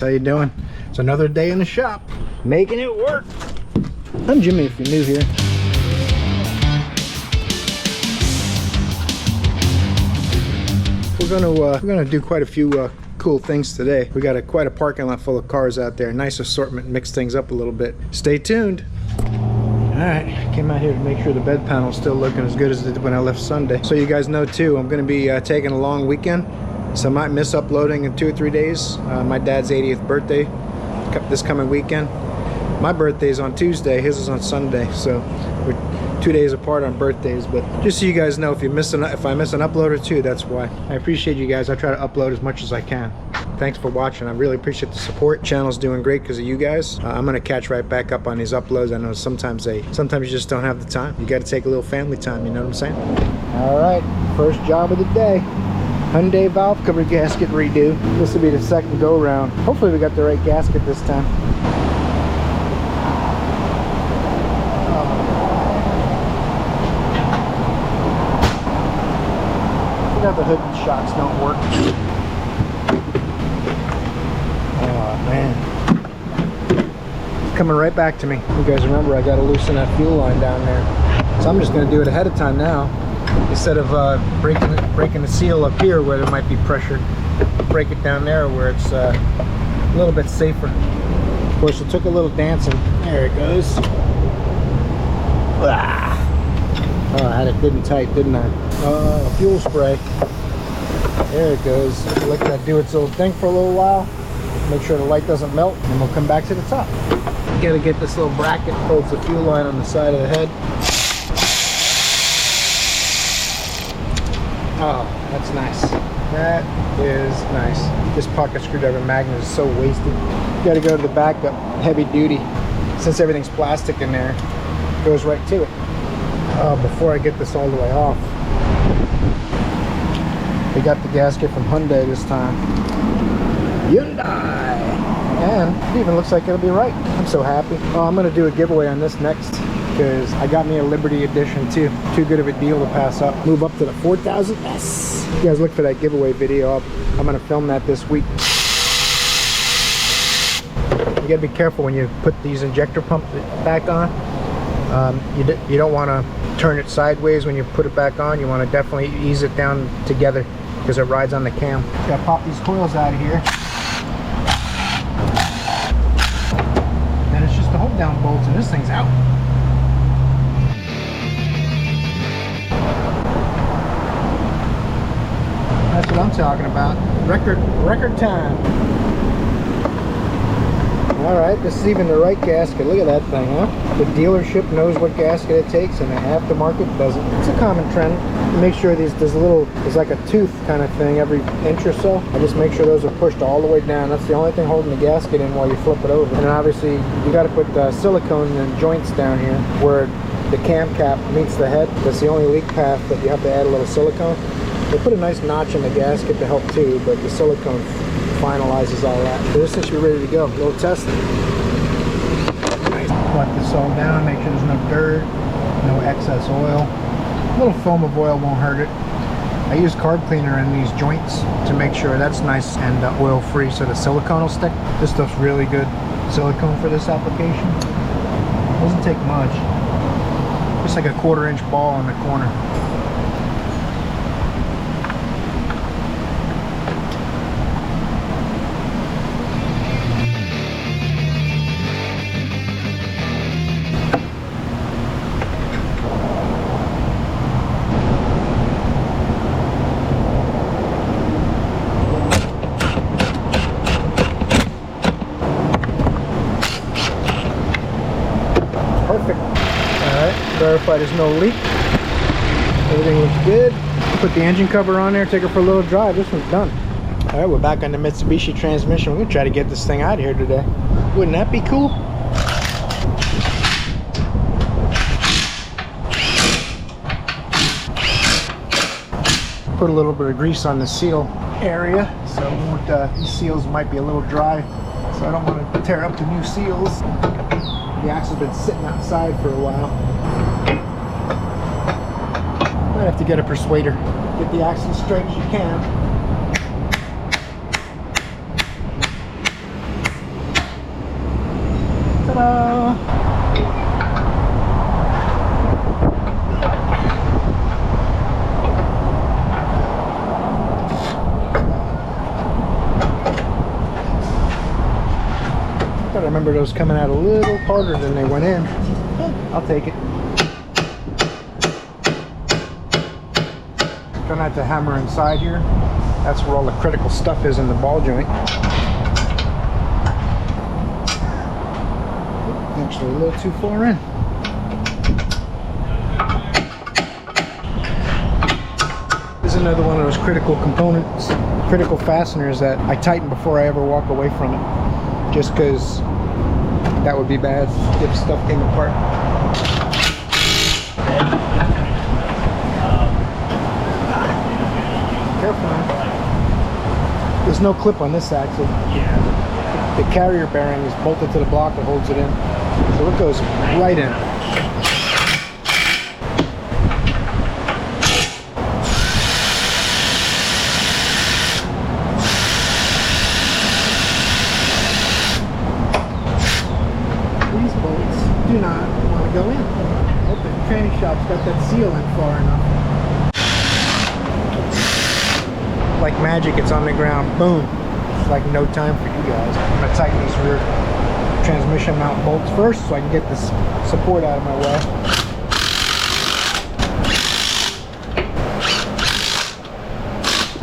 How you doing? It's another day in the shop, making it work. I'm Jimmy if you're new here. We're gonna do quite a few cool things today. We got quite a parking lot full of cars out there. Nice assortment, mix things up a little bit. Stay tuned. All right, came out here to make sure the bed panel's still looking as good as it did when I left Sunday. So you guys know too, I'm gonna be taking a long weekend, so I might miss uploading in 2 or 3 days. My dad's 80th birthday this coming weekend. My birthday's on Tuesday, his is on Sunday, so we're 2 days apart on birthdays. But just so you guys know, if I miss an upload or two, that's why. I appreciate you guys. I try to upload as much as I can. Thanks for watching. I really appreciate the support. Channel's doing great because of you guys. I'm gonna catch right back up on these uploads. I know sometimes you just don't have the time. You got to take a little family time. You know what I'm saying? All right, first job of the day. Hyundai valve cover gasket redo. This will be the second go round. Hopefully we got the right gasket this time. The hood shocks don't work. Oh man, it's coming right back to me. You guys remember I got to loosen that fuel line down there, so I'm just going to do it ahead of time now instead of breaking the seal up here where there might be pressure. Break it down there where it's a little bit safer. Of course, it took a little dancing. There it goes. Ah. Oh, I had it good and tight, didn't I? Fuel spray. There it goes. Let that do its little thing for a little while. Make sure the light doesn't melt, and we'll come back to the top. Gotta get this little bracket, holds the fuel line on the side of the head. Oh, that's nice. That is nice. This pocket screwdriver magnet is so wasted. You gotta go to the backup, heavy duty. Since everything's plastic in there, it goes right to it. Before I get this all the way off, we got the gasket from Hyundai this time. Hyundai! And it even looks like it'll be right. I'm so happy. Oh, I'm going to do a giveaway on this next because I got me a Liberty Edition too. Too good of a deal to pass up. Move up to the 4000. Yes! You guys look for that giveaway video. I'm going to film that this week. You got to be careful when you put these injector pumps back on. You don't want to turn it sideways when you put it back on. You want to definitely ease it down together because it rides on the cam. Gotta pop these coils out of here. Then it's just the hold down bolts and this thing's out. That's what I'm talking about. Record time. Alright, this is even the right gasket. Look at that thing, huh? The dealership knows what gasket it takes and the aftermarket doesn't. It's a common trend. You make sure there's like a tooth kind of thing every inch or so. I just make sure those are pushed all the way down. That's the only thing holding the gasket in while you flip it over. And then obviously you got to put silicone and joints down here where the cam cap meets the head. That's the only leak path that you have to add a little silicone. They put a nice notch in the gasket to help too, but the silicone finalizes all that. So this should be ready to go. A little testing. Nice. Wipe this all down, make sure there's no dirt, no excess oil. A little foam of oil won't hurt it. I use carb cleaner in these joints to make sure that's nice and oil free so the silicone will stick. This stuff's really good silicone for this application. Doesn't take much. Just like a 1/4 inch ball in the corner. Perfect. Alright, verify there's no leak. Everything looks good. Put the engine cover on there, take it for a little drive. This one's done. Alright, we're back on the Mitsubishi transmission. We're going to try to get this thing out of here today. Wouldn't that be cool? Put a little bit of grease on the seal area, so these seals might be a little dry, so I don't want to tear up the new seals. The axle's been sitting outside for a while. Might have to get a persuader. Get the axle straight as you can. I remember those coming out a little harder than they went in. I'll take it. Try not to hammer inside here. That's where all the critical stuff is in the ball joint. Actually, a little too far in. This is another one of those critical components, critical fasteners that I tighten before I ever walk away from it. Just because that would be bad if stuff came apart. Careful now. There's no clip on this axle. The carrier bearing is bolted to the block that holds it in. So it goes right in. These bolts do not want to go in. Hope the tranny shop's got that seal in far enough. Like magic, it's on the ground. Boom. It's like no time for you guys. I'm going to tighten these rear transmission mount bolts first so I can get this support out of my way.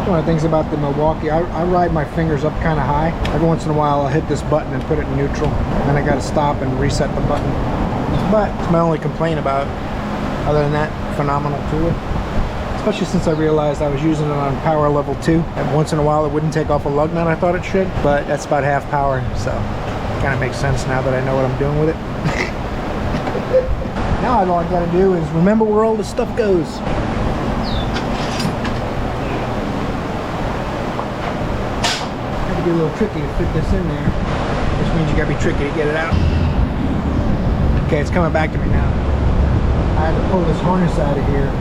One of the things about the Milwaukee, I ride my fingers up kind of high. Every once in a while I'll hit this button and put it in neutral. Then I got to stop and reset the button. But it's my only complaint about it. Other than that, phenomenal tool. Especially since I realized I was using it on power level 2. And once in a while it wouldn't take off a lug nut I thought it should, but that's about half power, so it kind of makes sense now that I know what I'm doing with it. Now all I gotta do is remember where all this stuff goes. Had to be a little tricky to fit this in there, which means you gotta be tricky to get it out. Okay, it's coming back to me now. I had to pull this harness out of here.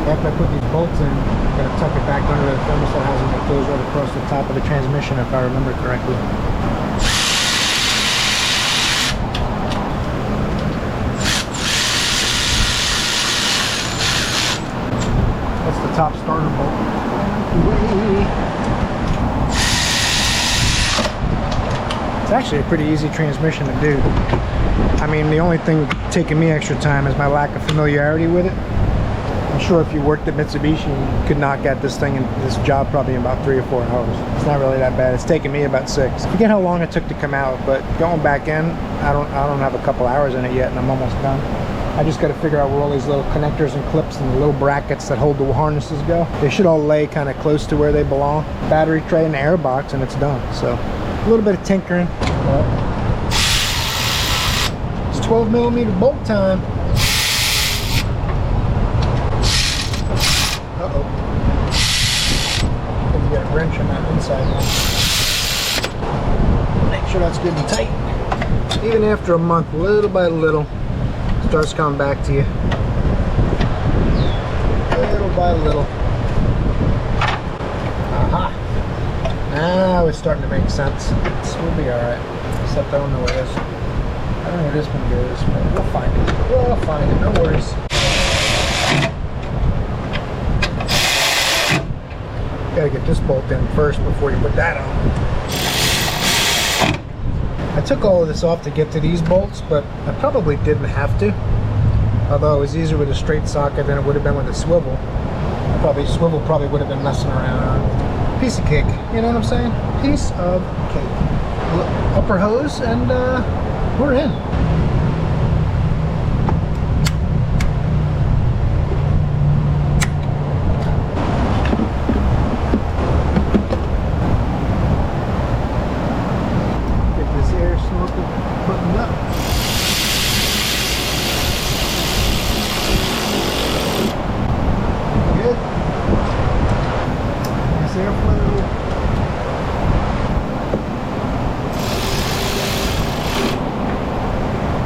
After I put these bolts in, I'm going to tuck it back under the thermostat housing that goes right across the top of the transmission, if I remember correctly. That's the top starter bolt. It's actually a pretty easy transmission to do. I mean, the only thing taking me extra time is my lack of familiarity with it. I'm sure if you worked at Mitsubishi, you could knock out this thing in this job probably in about 3 or 4 hours. It's not really that bad. It's taken me about 6. I forget how long it took to come out, but going back in, I don't have a couple hours in it yet, and I'm almost done. I just got to figure out where all these little connectors and clips and the little brackets that hold the harnesses go. They should all lay kind of close to where they belong. Battery tray and the air box, and it's done. So a little bit of tinkering. It's 12mm bolt time. Uh-oh. Gonna get a wrench on that inside one. Make sure that's good and tight. Even after a month, little by little, it starts coming back to you. Little by little. Aha! Now it's starting to make sense. We'll be alright. Except I don't know where this. I don't know where this one goes, but we'll find it. We'll find it, no worries. Gotta get this bolt in first before you put that on. I took all of this off to get to these bolts, but I probably didn't have to. Although it was easier with a straight socket than it would have been with a swivel. Swivel probably would have been messing around. Piece of cake, you know what I'm saying? Piece of cake. Upper hose, and we're in.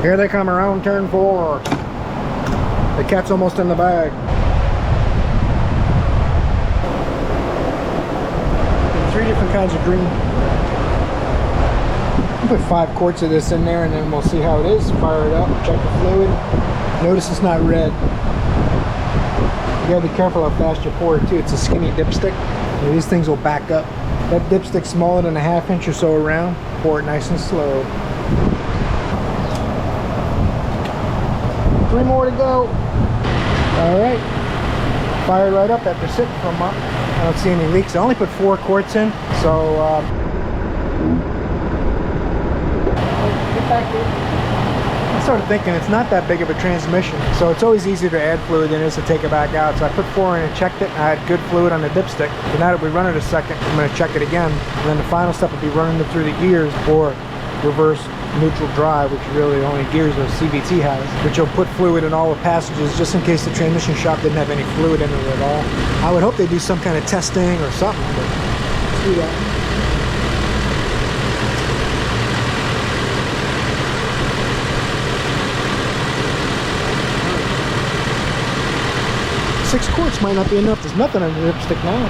Here they come around turn 4. The cat's almost in the bag. 3 different kinds of green. I'll put 5 quarts of this in there and then we'll see how it is. Fire it up, check the fluid. Notice it's not red. You gotta be careful how fast you pour it too. It's a skinny dipstick. These things will back up. That dipstick's smaller than a 1/2 inch or so around. port nice and slow. 3 more to go. All right. Fired right up after sitting for a month. I don't see any leaks. I only put 4 quarts in, so get back here. I started thinking it's not that big of a transmission, so it's always easier to add fluid than it is to take it back out. So I put 4 in and checked it, and I had good fluid on the dipstick. So now that we run it a second, I'm going to check it again, and then the final step will be running it through the gears or reverse neutral drive, which really the only gears the CVT has, which will put fluid in all the passages just in case the transmission shop didn't have any fluid in it at all. I would hope they do some kind of testing or something, but let's do that. Six quarts might not be enough. There's nothing on the dipstick now.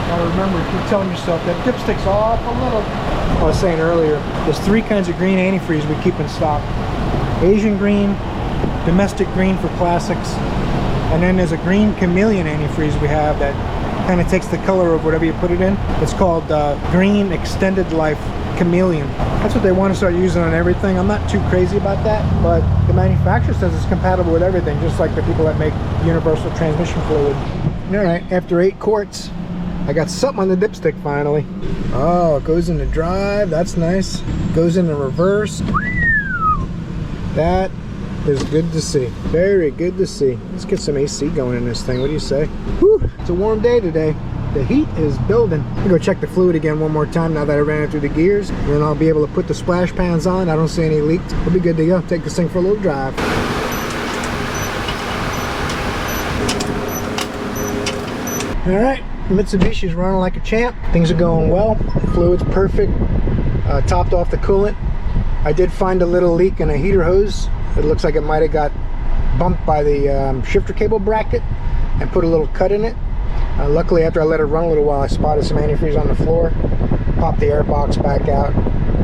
Gotta remember, keep telling yourself that dipstick's off a little. I was saying earlier, there's 3 kinds of green antifreeze we keep in stock. Asian green, domestic green for classics, and then there's a green chameleon antifreeze we have that kind of takes the color of whatever you put it in. It's called green extended life chameleon. That's what they want to start using on everything. I'm not too crazy about that, but the manufacturer says it's compatible with everything, just like the people that make universal transmission fluid. All right, after 8 quarts, I got something on the dipstick finally. Oh, it goes into drive. That's nice. Goes into reverse. That is good to see. Very good to see. Let's get some AC going in this thing. What do you say? Whew, it's a warm day today. The heat is building. I'm gonna go check the fluid again one more time now that I ran it through the gears. And then I'll be able to put the splash pans on. I don't see any leaks. We'll be good to go. Take this thing for a little drive. All right, Mitsubishi's running like a champ. Things are going well. The fluid's perfect. Topped off the coolant. I did find a little leak in a heater hose. It looks like it might have got bumped by the shifter cable bracket and put a little cut in it. Luckily, after I let it run a little while, I spotted some antifreeze on the floor, popped the air box back out.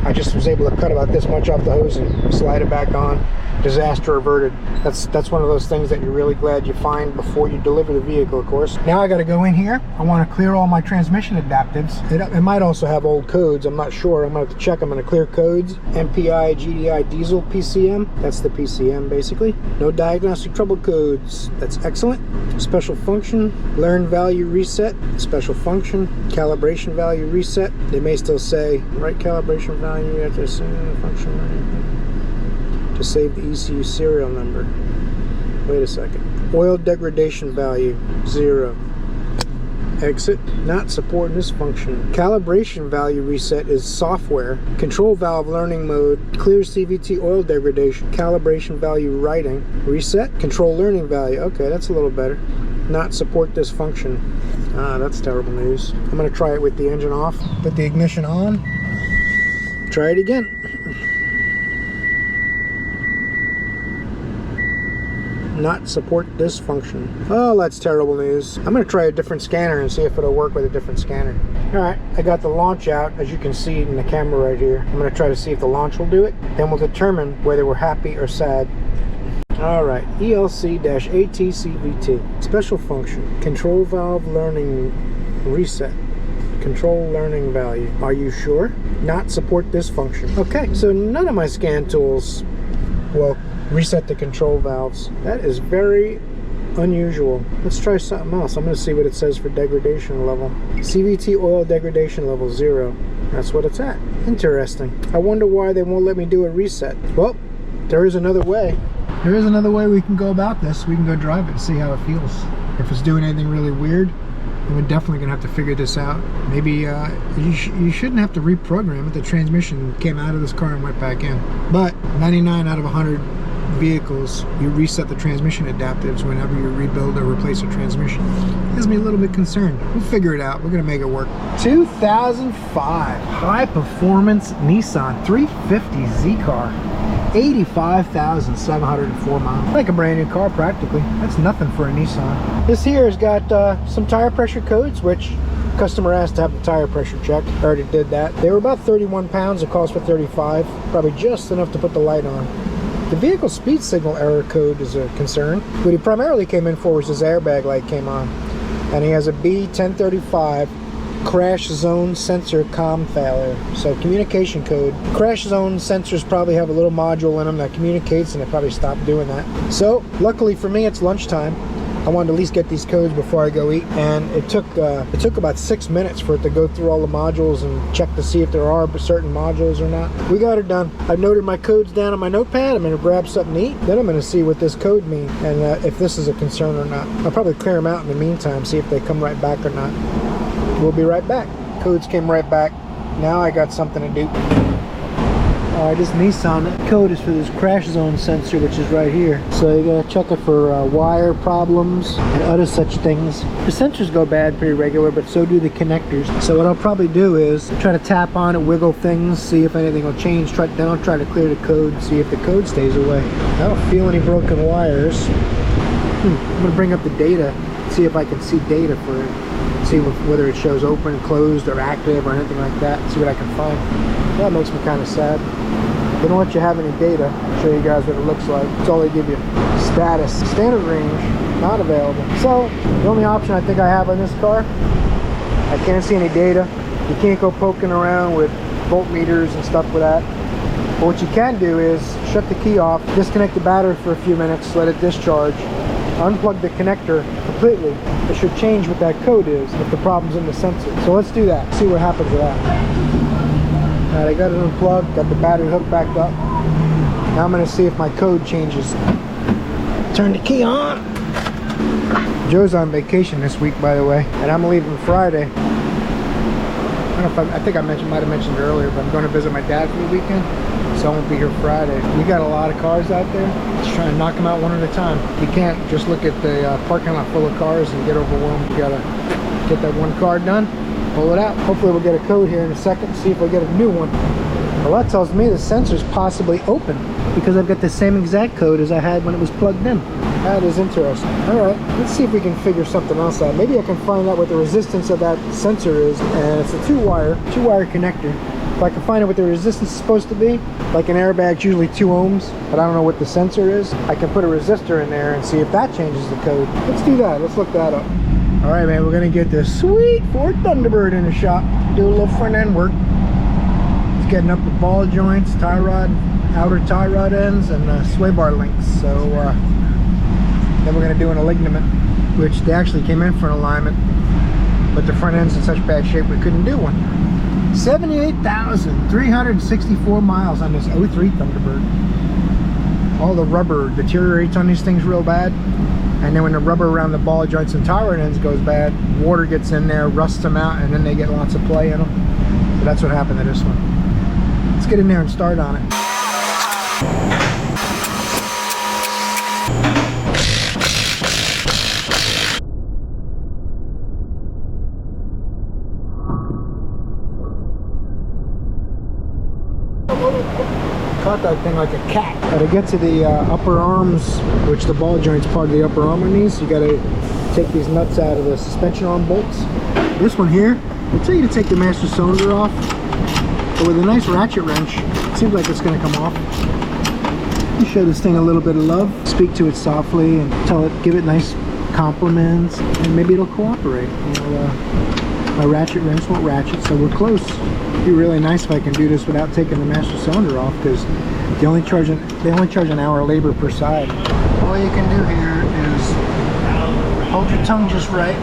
I just was able to cut about this much off the hose and slide it back on. Disaster averted. That's one of those things that you're really glad you find before you deliver the vehicle, of course. Now I got to go in here. I want to clear all my transmission adaptives. It might also have old codes. I'm not sure. I'm going to have to check. I'm going to clear codes. MPI, GDI, diesel, PCM. That's the PCM, basically. No diagnostic trouble codes. That's excellent. Special function. Learn value reset. Special function. Calibration value reset. They may still say, right calibration value. You have to say function. To save the ECU serial number. Wait a second. Oil degradation value 0. Exit. Not supporting this function. Calibration value reset is software. Control valve learning mode. Clear CVT oil degradation. Calibration value writing. Reset. Control learning value. Okay, that's a little better. Not support this function. Ah, that's terrible news. I'm going to try it with the engine off. Put the ignition on. Try it again. Not support this function. Oh, that's terrible news. I'm going to try a different scanner and see if it'll work with a different scanner. Alright, I got the launch out, as you can see in the camera right here. I'm going to try to see if the launch will do it. Then we'll determine whether we're happy or sad. Alright, ELC-ATCVT. Special function. Control valve learning reset. Control learning value. Are you sure? Not support this function. Okay, so none of my scan tools will reset the control valves. That is very unusual. Let's try something else. I'm going to see what it says for degradation level. CVT oil degradation level 0. That's what it's at. Interesting. I wonder why they won't let me do a reset. Well, there is another way. There is another way we can go about this. We can go drive it and see how it feels. If it's doing anything really weird, then we're definitely going to have to figure this out. Maybe you shouldn't have to reprogram it. The transmission came out of this car and went back in. But 99 out of 100 vehicles, you reset the transmission adaptives whenever you rebuild or replace a transmission. It has me a little bit concerned. We'll figure it out. We're going to make it work. 2005 high performance Nissan 350 Z car. 85,704 miles. Like a brand new car practically. That's nothing for a Nissan. This here has got some tire pressure codes, which customer asked to have the tire pressure checked. I already did that. They were about 31 pounds. It cost for 35. Probably just enough to put the light on. The vehicle speed signal error code is a concern. What he primarily came in for was his airbag light came on. And he has a B1035 crash zone sensor COM failure. So communication code. Crash zone sensors probably have a little module in them that communicates, and it probably stopped doing that. So luckily for me, it's lunchtime. I wanted to at least get these codes before I go eat, and it took about 6 minutes for it to go through all the modules and check to see if there are certain modules or not. We got it done. I've noted my codes down on my notepad. I'm going to grab something to eat, then I'm going to see what this code means and if this is a concern or not. I'll probably clear them out in the meantime, see if they come right back or not. We'll be right back. Codes came right back. Now I got something to do. This Nissan code is for this crash zone sensor, which is right here. So you gotta check it for wire problems and other such things. The sensors go bad pretty regular, but so do the connectors. So what I'll probably do is try to tap on it, wiggle things, see if anything will change. Then I'll try to clear the code, see if the code stays away. I don't feel any broken wires. I'm gonna bring up the data, see if I can see data for it. See whether it shows open, closed, or active, or anything like that. See what I can find. That makes me kind of sad. They don't let you have any data. I'll show you guys what it looks like. That's all they give you. Status, standard range, not available. So the only option I think I have on this car, I can't see any data. You can't go poking around with voltmeters and stuff with that. But what you can do is shut the key off, disconnect the battery for a few minutes, let it discharge, unplug the connector completely. It should change what that code is if the problem's in the sensor. So let's do that, see what happens with that. Alright, I got it unplugged, got the battery hooked back up. Now I'm going to see if my code changes. Turn the key on. Joe's on vacation this week, by the way, and I'm leaving Friday. I don't know if I think I might have mentioned earlier, but I'm going to visit my dad for the weekend, so I won't be here Friday. We got a lot of cars out there. Just trying to knock them out one at a time. You can't just look at the parking lot full of cars and get overwhelmed. You got to get that one car done, pull it out. Hopefully we'll get a code here in a second, see if we get a new one. Well, that tells me the sensor's possibly open because I've got the same exact code as I had when it was plugged in. That is interesting. Alright, let's see if we can figure something else out. Maybe I can find out what the resistance of that sensor is. And it's a two-wire connector. If I can find out what the resistance is supposed to be, like an airbag's usually 2 ohms, but I don't know what the sensor is, I can put a resistor in there and see if that changes the code. Let's do that. Let's look that up. Alright, man, we're going to get this sweet Ford Thunderbird in the shop. Do a little front end work. It's getting up the ball joints, tie rod, outer tie rod ends, and sway bar links. So then we're going to do an alignment, which they actually came in for an alignment, but the front end's in such bad shape we couldn't do one. 78,364 miles on this 03 Thunderbird. All the rubber deteriorates on these things real bad, and then when the rubber around the ball joints and tie rod ends goes bad, water gets in there, rusts them out, and then they get lots of play in them. So that's what happened to this one. Let's get in there and start on it. Caught that thing like a cat. To get to the upper arms, which the ball joint's part of the upper arm on these, you got to take these nuts out of the suspension arm bolts. This one here, they tell you to take the master cylinder off, but with a nice ratchet wrench, it seems like it's going to come off. You show this thing a little bit of love, speak to it softly, and give it nice compliments, and maybe it'll cooperate. You know, my ratchet wrench won't ratchet, so we're close. It'd be really nice if I can do this without taking the master cylinder off, because they only charge an hour labor per side. All you can do here is hold your tongue just right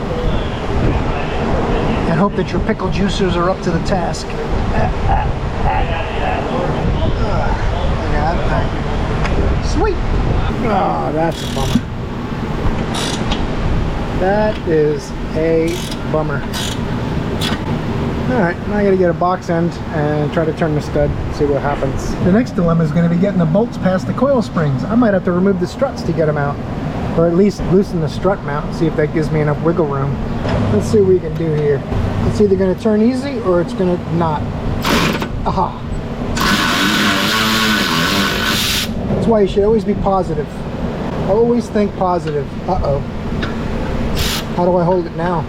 and hope that your pickle juicers are up to the task. Look at that thing. Sweet! Oh, that's a bummer. That is a bummer. Alright, now I gotta get a box end and try to turn the stud, see what happens. The next dilemma is going to be getting the bolts past the coil springs. I might have to remove the struts to get them out, or at least loosen the strut mount and see if that gives me enough wiggle room. Let's see what we can do here. It's either going to turn easy or it's going to not. Aha! That's why you should always be positive. Always think positive. Uh-oh. How do I hold it now?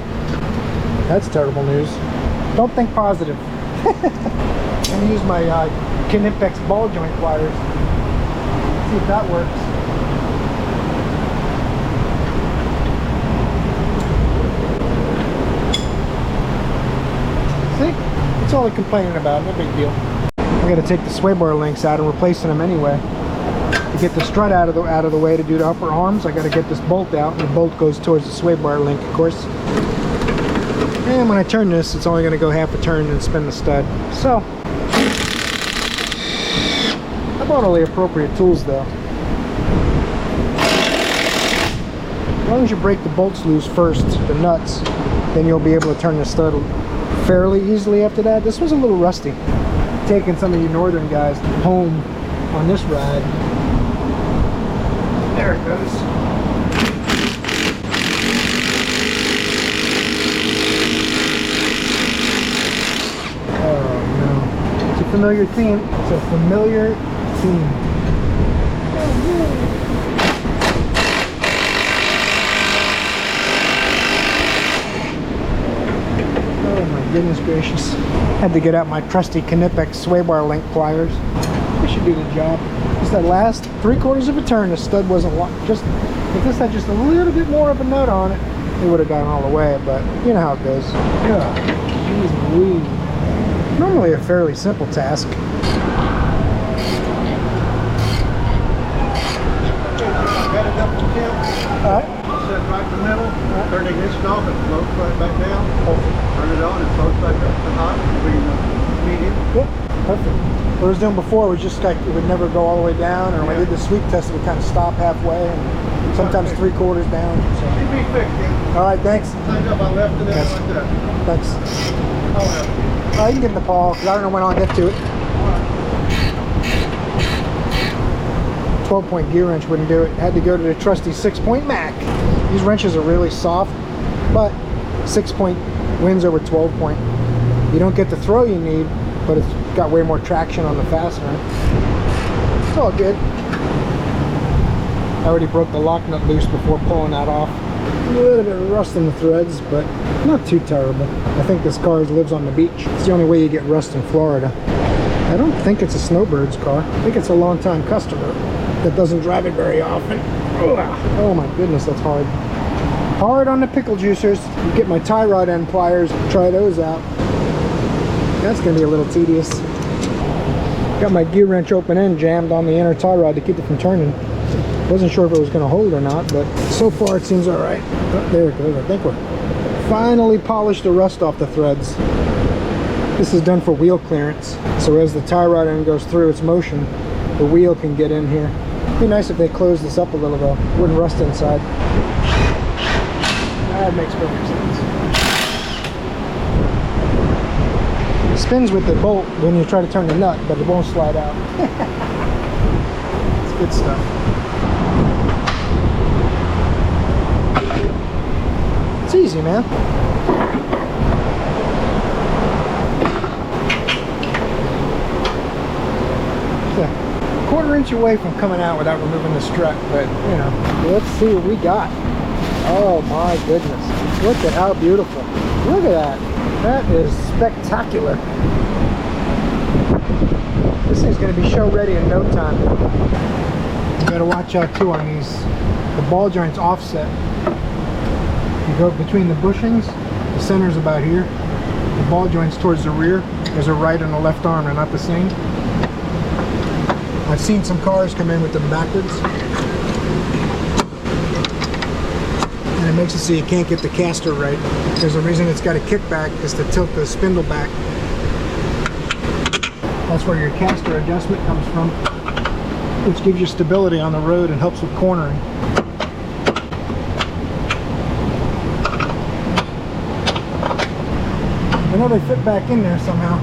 That's terrible news. Don't think positive. I'm going to use my Kinimpex ball joint pliers. See if that works. See? That's all they're complaining about, no big deal. I gotta take the sway bar links out and replacing them anyway. To get the strut out of the way to do the upper arms, I gotta get this bolt out, and the bolt goes towards the sway bar link, of course. And when I turn this, it's only gonna go half a turn and spin the stud. So, I bought all the appropriate tools though. As long as you break the bolts loose first, the nuts, then you'll be able to turn the stud fairly easily after that. This was a little rusty. Taking some of you northern guys home on this ride. There it goes. Oh no. It's a familiar theme. It's a familiar theme. Oh my goodness gracious. Had to get out my trusty Knipex sway bar link pliers. This should do the job. Just that last 3/4 of a turn, the stud wasn't locked. Just if this had just a little bit more of a nut on it, it would have gone all the way. But you know how it goes. Yeah, jeez Louise. Normally a fairly simple task. All right. Set right in the middle. Turn the ignition off and floats right back down. Turn it on and floats back up to hot. Medium. Yep. Perfect. What I was doing before was just like it would never go all the way down, or when I did the sweep test, it would kind of stop halfway, and sometimes 3/4 down. So. Should be fixed. All right, thanks. Signed up, I left it there like that. Thanks. I'll help you. You can give him the call because I don't know when I'll get to it. 12-point gear wrench wouldn't do it. Had to go to the trusty 6-point Mac. These wrenches are really soft, but 6-point wins over 12-point. You don't get the throw you need, but it's got way more traction on the fastener. It's all good. I already broke the lock nut loose before pulling that off. A little bit of rust in the threads, but not too terrible. I think this car lives on the beach. It's the only way you get rust in Florida. I don't think it's a Snowbird's car. I think it's a long-time customer that doesn't drive it very often. Oh my goodness, that's hard. Hard on the pickle juicers. You get my tie rod end pliers, try those out. That's gonna be a little tedious. Got my gear wrench open end jammed on the inner tie rod to keep it from turning. Wasn't sure if it was gonna hold or not, but so far it seems all right. Oh, there it goes. I think we're finally polished the rust off the threads. This is done for wheel clearance. So as the tie rod end goes through its motion, the wheel can get in here. It'd be nice if they closed this up a little though. It wouldn't rust inside. That makes perfect sense. It spins with the bolt when you try to turn the nut, but it won't slide out. It's good stuff. It's easy, man. Quarter-inch away from coming out without removing the strut, but you know, let's see what we got. Oh my goodness, look at how beautiful. Look at that. That is spectacular. This thing's going to be show ready in no time. You got to watch out too on these. The ball joint's offset. You go between the bushings, the center's about here. The ball joint's towards the rear. There's a right and a left arm, they're not the same. I've seen some cars come in with them backwards. And it makes it so you can't get the caster right. There's a reason it's got a kickback, is to tilt the spindle back. That's where your caster adjustment comes from, which gives you stability on the road and helps with cornering. I know they fit back in there somehow.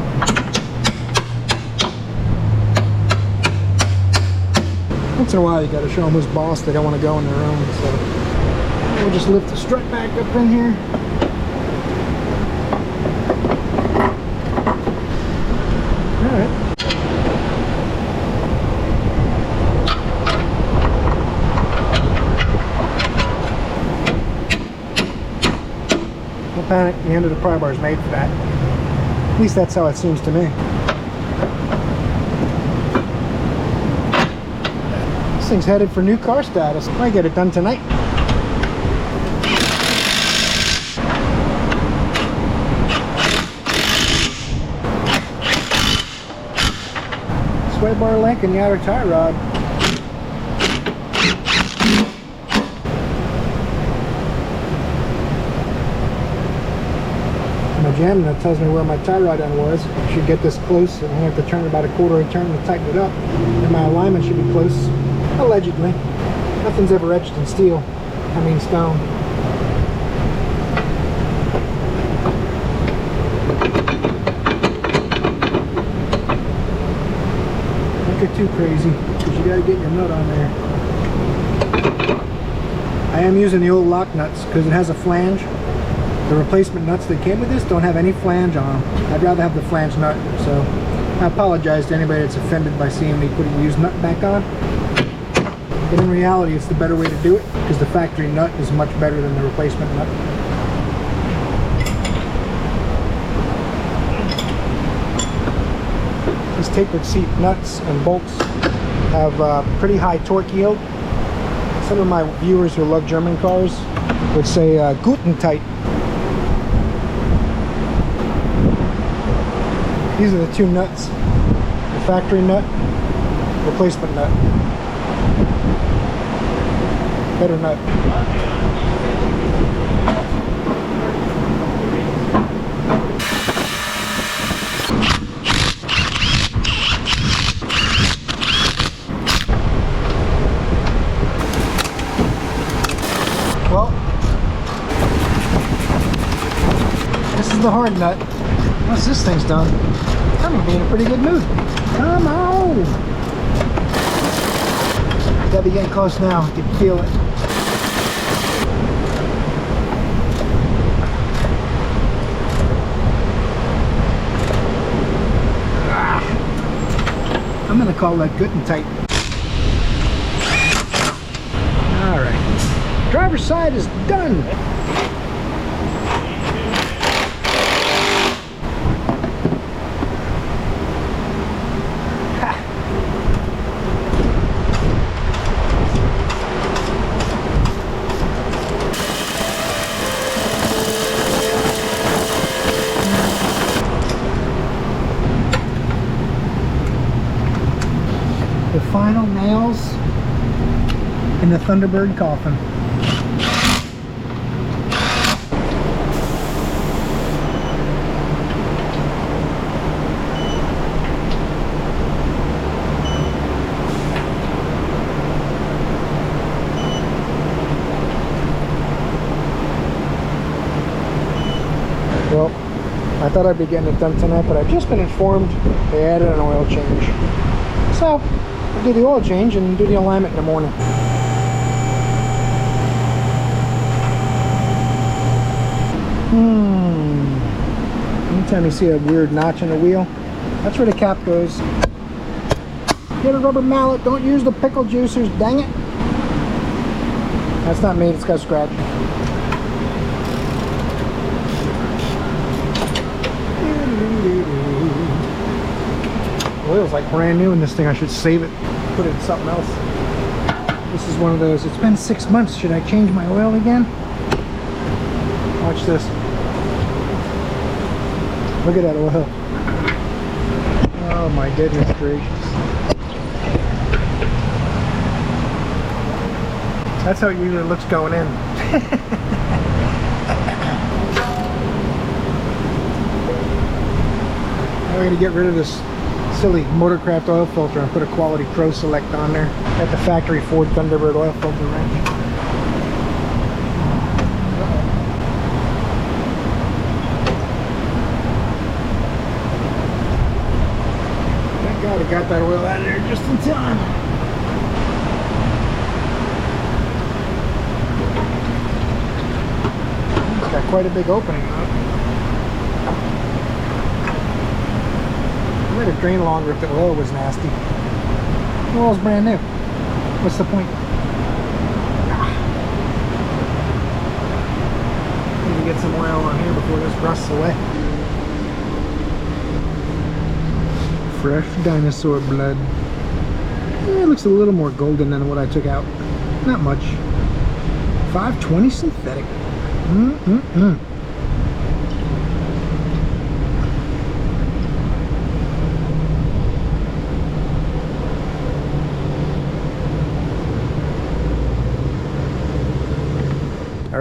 Once in a while you got to show them who's boss. They don't want to go on their own, so we'll just lift the strut back up in here. Alright. Don't panic, the end of the pry bar is made for that. At least that's how it seems to me. This thing's headed for new car status. I get it done tonight. sway bar link and the outer tie rod. My jam nut tells me where my tie rod end was. I should get this close and I have to turn about a quarter of a turn to tighten it up. And my alignment should be close, allegedly. Nothing's ever etched in steel. I mean stone. Don't get too crazy, because you gotta get your nut on there. I am using the old lock nuts because it has a flange. The replacement nuts that came with this don't have any flange on them. I'd rather have the flange nut, so I apologize to anybody that's offended by seeing me putting the used nut back on. But in reality, it's the better way to do it, because the factory nut is much better than the replacement nut. These tapered seat nuts and bolts have pretty high torque yield. Some of my viewers who love German cars would say Guten tight. These are the two nuts, the factory nut, replacement nut. Better nut. Well, this is the hard nut. Once this thing's done, I'm gonna be in a pretty good mood. Come on! Gotta be getting close now. You can feel it. I'm gonna call that good and tight. Alright. Driver's side is done. The final nails in the Thunderbird coffin. Well, I thought I'd be getting it done tonight, but I've just been informed they added an oil change. So, I'll do the oil change and do the alignment in the morning. Anytime you see a weird notch in the wheel, that's where the cap goes. Get a rubber mallet, don't use the pickle juicers, dang it. That's not me, it's got a scratch. Oil's like brand new in this thing. I should save it, put it in something else. This is one of those. It's been 6 months. Should I change my oil again? Watch this. Look at that oil. Oh my goodness gracious. That's how it usually looks going in. Now we're going to get rid of this silly Motorcraft oil filter and put a Quality Pro Select on there at the factory Ford Thunderbird oil filter wrench. Thank God I got that oil out of there just in time. It's got quite a big opening on it. Let it drain longer if the oil was nasty. The oil's brand new. What's the point? Need to get some oil on here before this rusts away. Fresh dinosaur blood. It looks a little more golden than what I took out. Not much. 520 synthetic.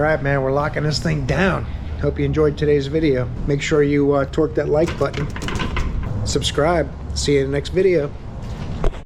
right, man, we're locking this thing down. Hope you enjoyed today's video. Make sure you torque that like button. Subscribe. See you in the next video.